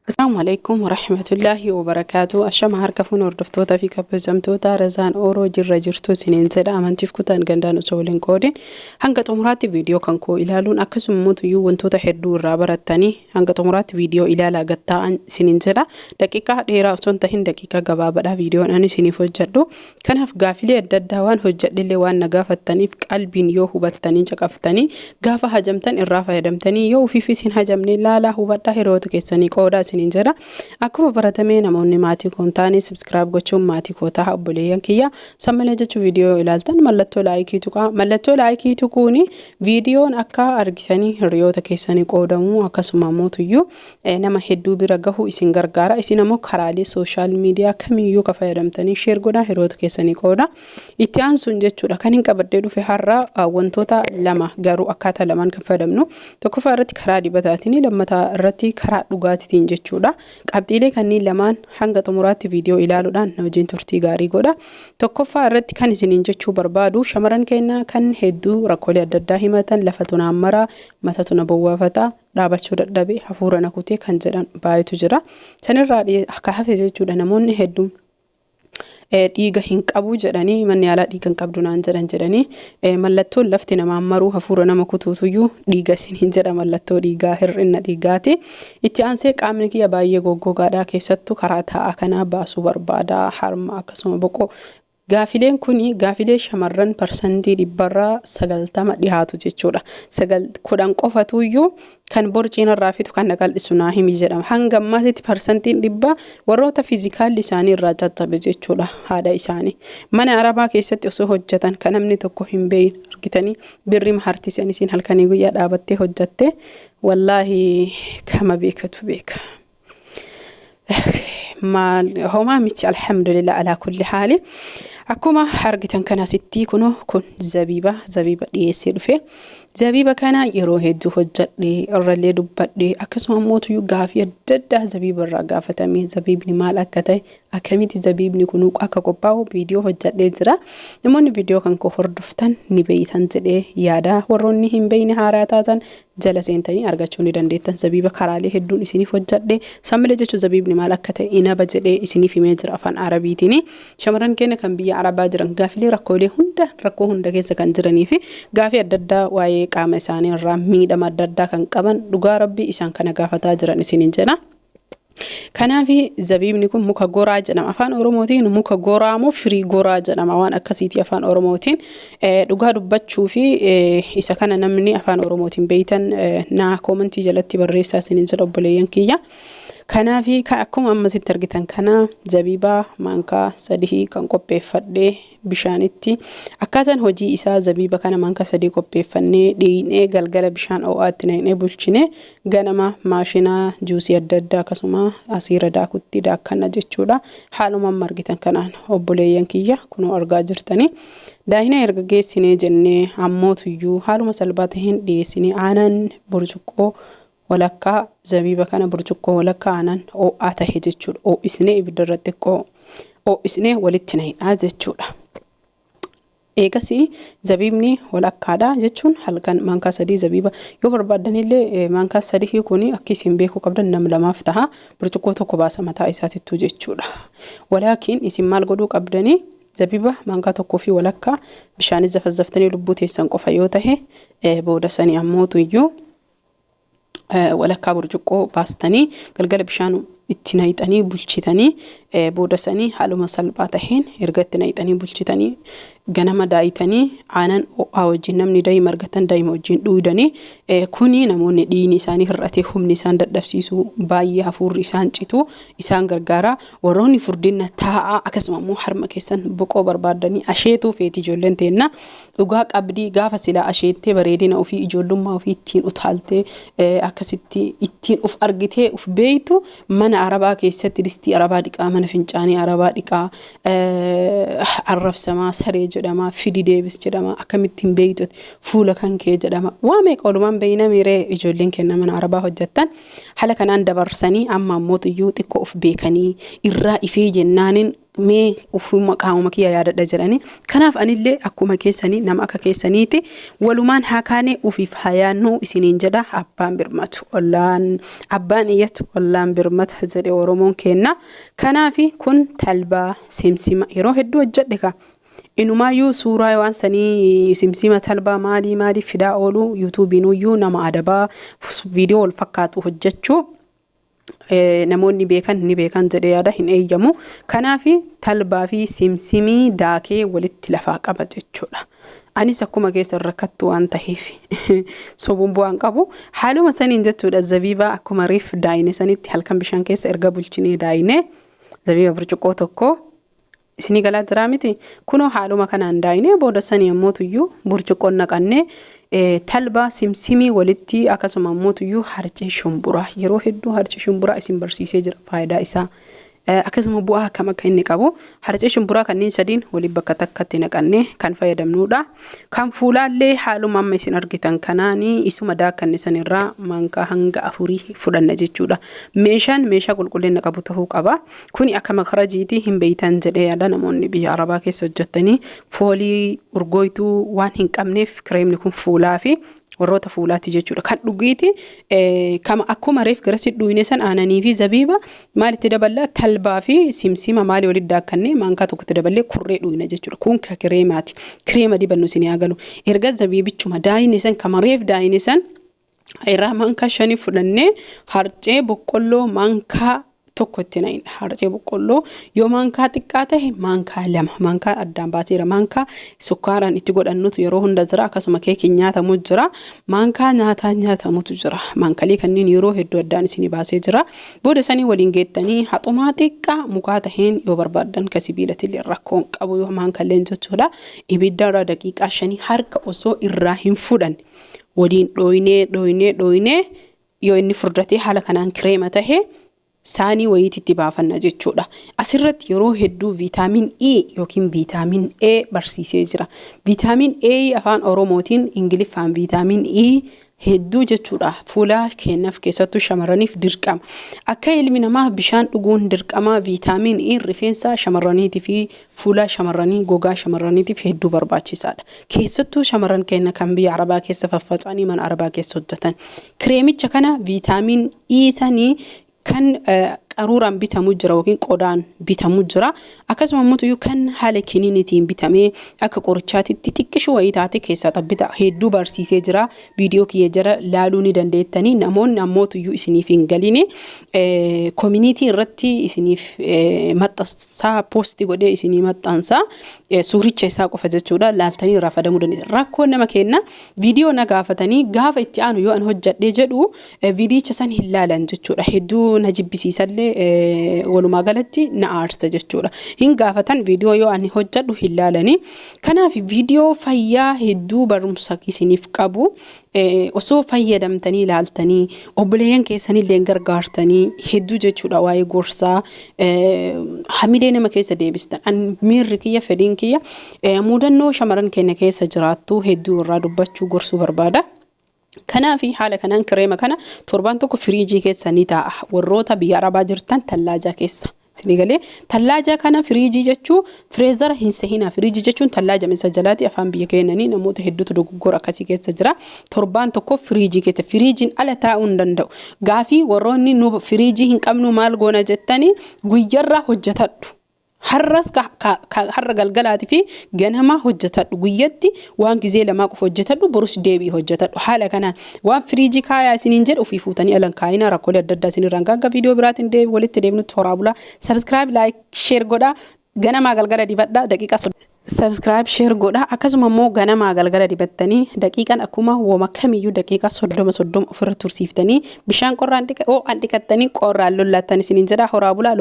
السلام عليكم ورحمة الله وبركاته. أشام هركفون وردفتوتا في كبجمتوتا رزان أورو جرى جرتو سنين سدا أمانتيف كتان غندان وصولين كودين هنگا تمرات فيديو كانكو إلالون أكسم موتو يو وانتوتا حدو رابرتاني هنگا تمرات فيديو إلالا غطاء سنين سدا دقيقة ديرا وصنتهن دقيقة غبابة فيديو أني سنفو جدو كان هف غافلي الددوان هجد اللي وان نغافتاني في قلبين يو هبتاني جاقفتاني غافة هجمتان الرافة هدمتاني يو في سين هجمني لا هبتا هيروتو كيساني قودا سنين akkuma baratame namoonni maatii kontaanii subscribe gochuun maatii kootaa obboleeyyan kiyya sammalee jechuun viidiyoo ilaaltan mallattoo laayikii tuquuni viidiyoon akka argisanii hiriyoota keessanii qoodamu akkasuma mootuyyuu nama hedduu bira gahu isin gargaara isin ammoo karaalee social media kamiyyuu ka fayyadamtanii share godhaa hiriyoota keessanii qooda itti aansuun jechuudha kan hin qabadee dhufe har'a wantoota lama garuu akkaataa lamaan kan fayyadamnu tokkoffaa irratti karaa dibataatiin lammataa irratti karaa dhugaatiin jechuudha qabxiilee kanneen lamaan hanga xumuraatti viidiyoo ilaaluudhaan na wajjin turtii gaarii godha tokkoffaa irratti kan isiniin jechuu barbaadu shamaran keenya kan hedduu rakkoolee adda addaa himatan lafa tunaan maraa mata tuna bowwaafataa dhaabachuu dadhabee hafuura nakutee kan jedhan baay'eetu jira sanirraa akka hafe jechuudha namoonni hedduun dhiiga hin qabu jedhanii manni yaalaa dhiiga hin qabdu naan jedhanii mallattoon lafti nama maruu hafuura nama kutuutuyyuu dhiiga isin hin jedha mallattoo dhiigaa hir'ina dhiigaati itti aansee qaamni kiyya baay'ee goggogaadhaa keessattuu karaa taa'aa kanaa baasuu barbaada harma akkasuma boqoo gaafileen kuni gaafilee shamarran parsantii dhibbarraa 90 dhihaatu jechuudha 10 qofatuyyuu kan borciin irraa fitu kan naqal'isu naa himi jedhama hanga ammaatitti parsantiin dhibba warroota fiizikaalli isaanii irraa caccabe jechuudha haadha isaanii mana arabaa keessatti osoo hojjetan kan namni tokko hin beeyin argitanii birri mahartisan isin halkanii guyyaa dhaabattee hojjatte wallaahi kama beekatu beeka ما هو ما متي الحمد لله على كل حال أكما حرقتن كنا ستي كن زبيبة يصير فيه زبيبة كان يروح يدوه الجدي الرلي دبدي أكسم موت يجافي الدد زبيبة الرقافة مين زبيبني مالك كتاي أكميت زبيبني كنوك أكاكوباو فيديو الجدي زرا نمون فيديو كان كفر دفتن نبيتن زدي يادا وروني هم بين هاراتاتن جلسين تاني أرجعوني دندتن زبيبة كرالي هدون إسني فجدي سامل جتو زبيبني مالك كتاي إنا بجدي إسني في مجرى أفان عربي تيني شمرن كنا كان بيا عربا جرن غافلي ركولي هندا كيسا كان جرني في غافي الدد واي qaama isaanii irraa miidhama adda addaa kan qaban dhugaa rabbii isaan kana gaafataa jiran isiniin jedha kanaafi zabiibni kun muka goraa jedhama afaan oromootiin muka goraa moo firii goraa jedhama waan akkasiiti afaan oromootiin dhugaa dubbachuu fi isa kana namni afaan oromootiin beeytan na koomentii jalatti barreessaa isiniin jedha obboleeyyan kiyya kanaafi akkuma amma sitti argitan kana zabiibaa maankaa 3 kan qopheeffadhee bishaanitti akkaataan hojii isaa zabiiba kana maankaa 3 qopheeffannee dhiinee galgala bishaan ho'aatti naqnee bulchine ganama maashina juusii adda addaa akkasuma asiira daakutti daakkanna jechuudha haaluma margitan kanaan obboleeyyan kiyya kunoo argaa jirtanii daahina erga geessinee jennee ammootuyyuu haaluma salphaa ta'een dhiyeessinee aanan burcuqqoo walakkaa zabiiba kana burcuqqoo walakkaa aanan ho'aa ta'e jechuudha ho'isnee ibidda irratti ho'isnee walitti naqnaa jechuudha eegasi zabiibni walakkaadha jechuun halkan maankaa 3 zabiiba yoo barbaadanillee maankaa 3 kuni akkasiin beekuu qabdan nam lamaaf taha burcuqqoo tokko baasa mataa isaatittu jechuudha walaakiin isin maal godhuu qabdanii zabiiba maankaa tokkoo fi walakkaa bishaan zafzaftanii lubbuu teessan qofa yoo tahe booda sanii ammootuyyuu walakkaa burcuqqoo baastanii galgala bishaan itti naqxanii bulchitanii booda sanii haaluma salphaa taheen erga itti naqxanii bulchitanii ganama daayitanii aanan ho'aa wajjin namni daa'ima argatan daa'ima wajjin dhuudanii kuni namoonni dhiigni isaanii hir'atee humni isaan dadhabsiisu baay'ee hafuurri isaan citu isaan gargaara warroonni furdina taa'aa akkasuma immoo harma keessan boqoo barbaadanii asheetuu feeti ijoolleen teenna dhugaa qabdii gaafa silaa asheettee bareedina ofii ijoollummaa ofii ittiin utaaltee akkasitti ittiin uf argitee uf beeytu mana arabaa keessatti distii arabaa dhiqaa mana fincaanii arabaa dhiqaa arrabsamaa saree jedhama fidi deebis jedhama akkamittiin beeytu fuula kan kee jedhama waa meeqa olumaan beeyna miree ijoolleen kenna mana arabaa hojjettan hala kanaan dabarsanii amma ammootuyyuu xiqqoo of beekanii irraa ifee jennaanin mee ufuma qaamuma kiyya yaadadha jedhani kanaaf anillee akkuma keessanii nama akka keessaniiti walumaan haakaane ufiif hayaannu isiniin jedha abbaan birmatu ollaan abbaan iyyatu ollaan birmata jedhe Oromoon kenna kanaafi kun talbaa simsima yeroo hedduu hojjedhe ka inumayyuu suuraa waan sanii simsima talbaa maali fidaa oolu YouTube'inuyyuu nama adabaa viidiyoo wal fakkaatu hojjechuu namoonni beekan jedhee yaada hin eeyyamu kanaafi talbaa fi simsimii daakee walitti lafaa qaba jechuudha anis akkuma keessa rakkattu waan ta'eef sobuun bu'aan qabu haaluma saniin jechuudha zabiibaa akkuma riif daayine sanitti halkan bishaan keessa erga bulchinee daayine zabiiba burcuqqoo tokko isinii galaa jira miti kunoo haaluma kanaan daayine booda sanii ammoo burcuqqoon naqannee talbaa simsimii walitti akkasuma ammoo harcee shumburaa yeroo hedduu harcee shumburaa isin barsiisee jira faayidaa isaa akkasuma bu'aa akkam akka inni qabu harcee shumburaa kanneen sadiin waliin bakka takkatti naqannee kan fayyadamnuudha kan fuulaallee haaluma amma isin argitan kanaanii isuma daakkanne sanirraa mankaa hanga 4 fudhanna jechuudha meeshaa qulqullina qabu ta'uu qaba kuni akka makarajiitii hin beeytan jedhee yaada namoonni biyya arabaa keessa hojjetanii foolii urgooytuu waan hin qabneef kireemni kun fuulaa fi warroota fuulaati jechuudha kan dhugiiti kama akkuma reef garasi dhuyne san aananii fi zabiiba maalitti daballa talbaa fi simsima maali walitti daakkanne mankaa tokkotti daballee kurree dhuyna jechuudha kun ka kireemaati kireema dibannu isin yaagalu erga zabiibichuma daayine san kama reef daayine san irraa mankaa 5 fudhannee harcee boqqolloo mankaa tokkotti nayin harcee boqqolloo yoo mankaa xiqqaa ta'e mankaa 2 mankaa addaan baaseera mankaa sukkaaraan itti godhannutu yeroo hunda jira akkasuma keekiin nyaatamu jira mankaa nyaataa nyaatamutu jira mankalii kanneen yeroo hedduu addaan isinii baasee jira booda sanii waliin geettanii haxumaa xiqqaa mukaa taheen yoo barbaadan ka sibiilatillee rakkoon qabu yoo mankalleen jechuudha ibiddarra daqiiqaa 5 harka osoo irraa hin fudhan waliin dhooynee yoo inni furdatee haala kanaan kireema tahee saanii wayititti baafanna jechuudha asirratti yeroo hedduu viitaamin E yookiin viitaamin A barsiisee jira viitaamin A afaan oromootiin ingiliffaan viitaamin E hedduu jechuudha fuula kennaaf keessattuu shamarraniif dirqama akka ilmi namaa bishaan dhuguun dirqama viitaamin E rifeensa shamarraniitii fi fuula shamarranii gogaa shamarraniitiif hedduu barbaachisaadha keessattuu shamarran kenna kan biyya arabaa keessa faffacanii mana arabaa keessa hojjetan kireemicha kana viitaamin E sanii kan qaruuraan bitamu jira yookiin qodaan bitamu jira akkasuma ammoo kan haala kiniinitiin bitamee akka qorichaatitti xiqqishu wayii taate keessaa tabbita hedduu barsiisee jira viidiyoo kiyya jara laaluu ni dandeettanii namoonni ammoo isiniif hin galine community irratti isiniif maxxansaa posti godhee isinii maxxansaa suuricha isaa qofa jechuudha laaltanii irraa fayyadamuu dandeettan rakkoo nama kenna viidiyoo na gaafatanii gaafa itti aanu yoo an hojjadhee jedhu viidiyicha san hin laalan jechuudha hedduu na jibbisiisallee walumaa galatti na aarsa jechuudha hin gaafatan viidiyoo yoo ani hojjadhu hin laalanii kanaaf viidiyoo fayyaa hedduu barumsa isiniif qabu osoo fayyadamtanii laaltanii obboleeyyan keessanillee gargaartanii hedduu jechuudha waa'ee gorsaa hamilee nama keessa deebistan an miirri kiyya fedhiin kiyya mudannoo shamaran keenya keessa jiraattu hedduu irraa dubbachuu gorsuu barbaada kanaafi haala kanaan kireema kana torban tokko firiijii keessa ni taa'a warroota biyya arabaa jirtan tallaajaa keessa sinigalee tallaaja kana firiijii jechuu freezera hin sehina firiijii jechuun tallaaja mesa jalaati afaan biyya keenyanii namoota hedduutu dogoggora akkasii keessa jira torban tokko firiijii keessa firiijiin ala taa'uu hin danda'u gaafii warroonni nu firiijii hin qabnu maal goona jettanii guyyarraa hojjetadhu harras harra galgalaati fi ganama hojjetadhu guyyatti waan gizee lamaa qofa hojjetadhu borus deebii hojjetadhu haala kanaan waan firiijii kaayaa isiniin jedhu ofii fuutanii alan kaayina rakkoolee adda addaa isinirraan gagga viidiyoo biraatiin deebii walitti deebinutti horaa bulaa subscribe like share godhaa ganamaa galgala dibadhaa daqiiqa subscribe share godhaa akkasuma immoo ganamaa galgala dibattanii daqiiqan akkuma woma kamiyyuu daqiiqa 30 ofirra tursiiftanii bishaan qorraan dhiqattanii qorraan lollaattan isiniin jedha horaa bulaa